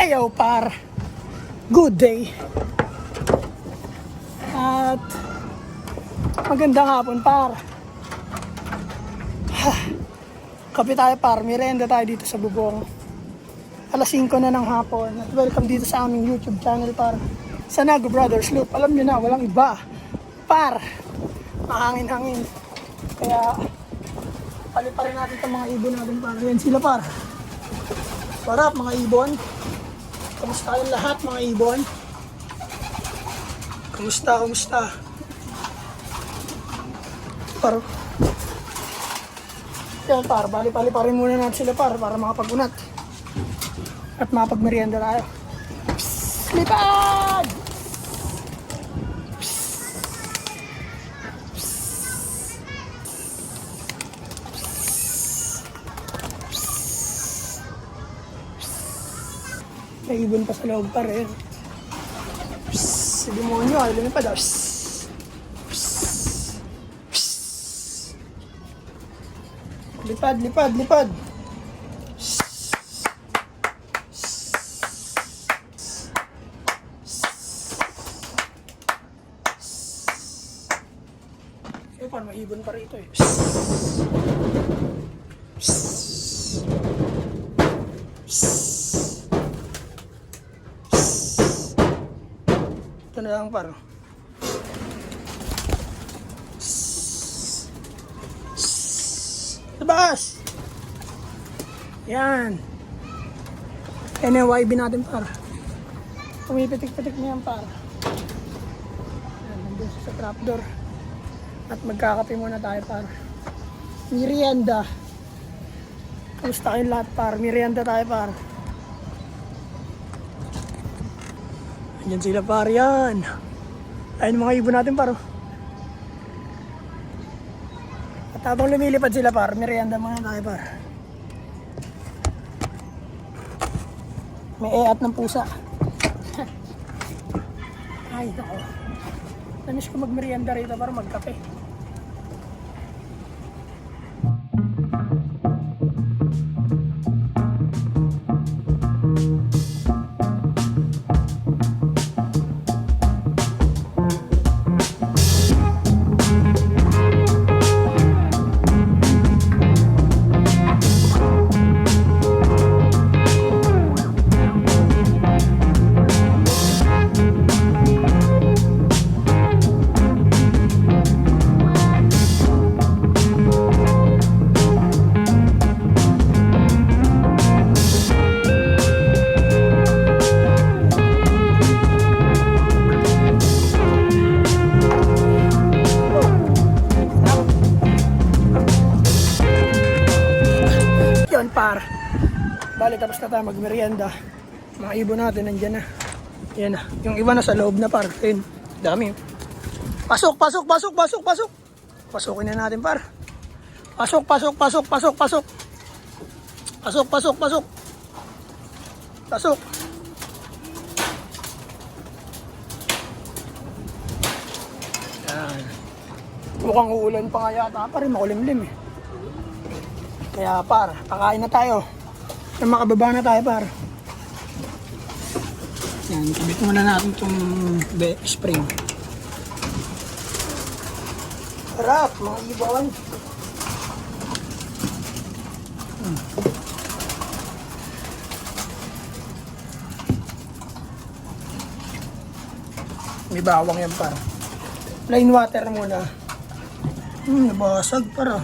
Ayaw par. Good day. At magandang hapon par. Kape tayo par. Merienda tayo dito sa bubong. Alas 5 na ng hapon. At welcome dito sa aming YouTube channel par. Sanago Brothers Loop. Alam nyo na, walang iba. Par. Mahangin-hangin. Kaya paliparin natin itong mga ibon natin par. Yan sila par. Sarap mga ibon. Kamusta kayong lahat mga ibon? Kamusta? Par. Yan par, bali-paliparin muna natin sila par para makapag-unat. At makapag-merienda tayo. Psst, lipad! May ibon pa sa loob pa rin. Psst, si demonyo ay lumipad. Psst. Psst. Psst. Lipad. Psst. Eh, paano may ibon pa rito eh. Psst. Psst. Psst. Ito na lang par. Labas! Yan. NYB natin par. Pumipitik-pitik na yan par. Yan, nandun sa trapdoor. At magkakape muna tayo par. Merienda. Kamusta kayong lahat par? Merienda tayo par. Yan sila par yan. Ayun mga ibon natin par. At habang lumilipad sila par, merienda muna tayo par. May eat ng pusa. Ay nako. Namiss ko magmerienda rito para magkape. Par. Bali tapos na tayo magmerienda. Mga ibon natin nandiyan na. Yan na. Yung iba na sa loob na par. Ayun. Dami. Pasok. Pasukin na natin par. Pasok. Yan. Mukhang uulan pa nga yata pa rin. Makulimlim eh. Kaya par, kakain na tayo. Kaya makababa na tayo par. Yan, kabit muna natin itong spring. Harap, mga ibon. May bawang yan par. Plain water muna. Nabasag para.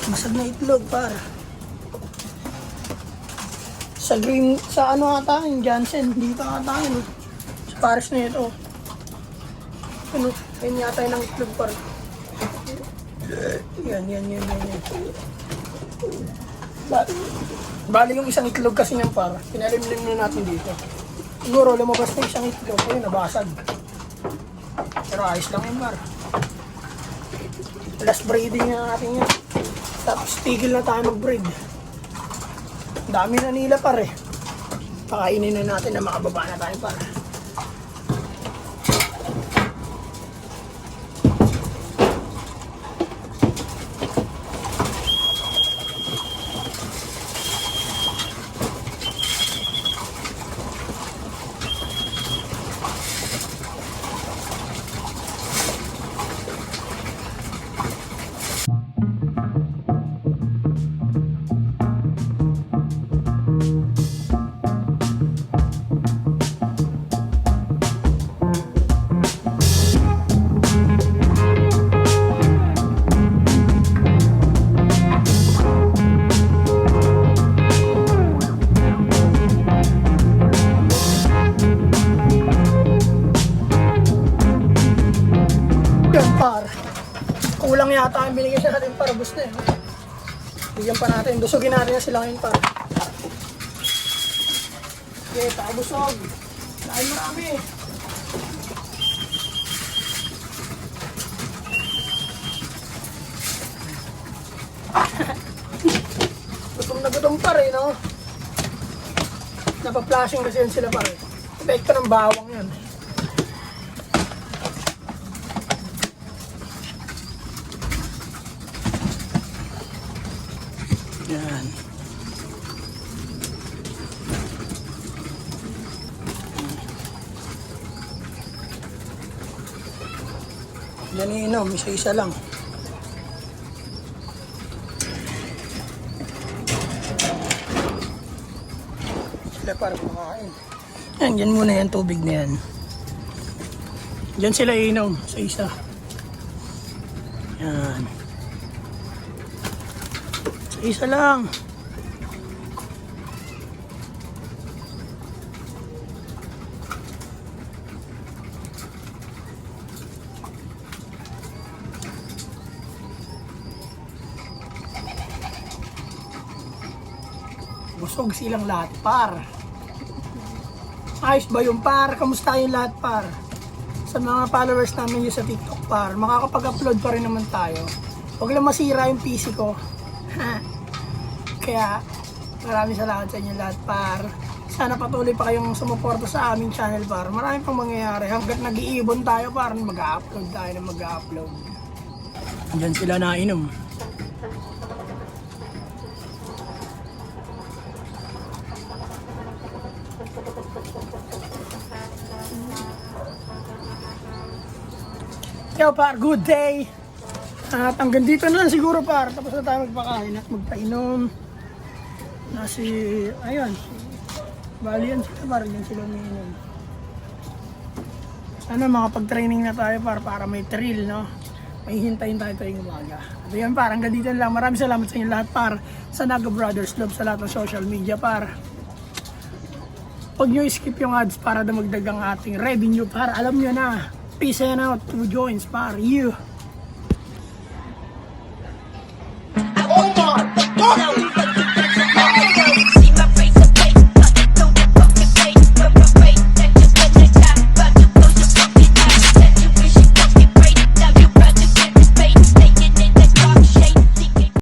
Masag na itlog para sa green, sa ano ata yung Jansen dito ata yun sa Paris na ito ano, ayun yata yun ang itlog para yan bali yung isang itlog kasi niyan para pinalimlim na natin dito siguro lumabas na isang itlog ayun nabasag pero ayos lang yun para last breeding na natin yan. Tapos tigil na tayo mag-breed. Dami na nila pare. Pakainin na natin na makababa na tayo pare. ubos na yun. Bigyan pa natin. Busogin natin na sila ngayon par. Okay, pakabusog. Dahil marami. Gutom na gutom pa rin, no? Napa-flashing kasi yan sila pa rin. Epekto ng bawang yan. Yan. Yan iinom, isa-isa lang. Sila para kumakain. Yan, yan muna yan, tubig na yan. Diyan sila iinom, isa-isa. Yan. Isa lang. Busog silang lahat, par. Ayos ba yung par? Kamusta yung lahat, par? Sa mga followers namin yung sa TikTok, par, makakapag-upload pa rin naman tayo. Huwag lang masira yung PC ko. Kaya maraming salamat sa inyo lahat, par. Sana patuloy pa kayong sumuporta sa aming channel, par. Marami pang mangyayari. Hanggat nag-iibon tayo, par, mag-upload tayo na mag-upload. Diyan sila nainom. Yo, par, good day! At hanggang dito na lang siguro, par. Tapos na tayo magpakain at magpainom. Ayun, bali yan sila, par. Yan sila umiinom. Sana makapag-training na tayo, par, para may thrill, no? May hintayin tayo tayong umaga. At yan, par, hanggang dito na lang. Maraming salamat sa inyo lahat, par. Sa Naga Brothers Love, sa lahat ng social media, par. Huwag nyo skip yung ads para damagdag ang ating revenue, par. Alam nyo na. Peace and out, 2 joints, par. You.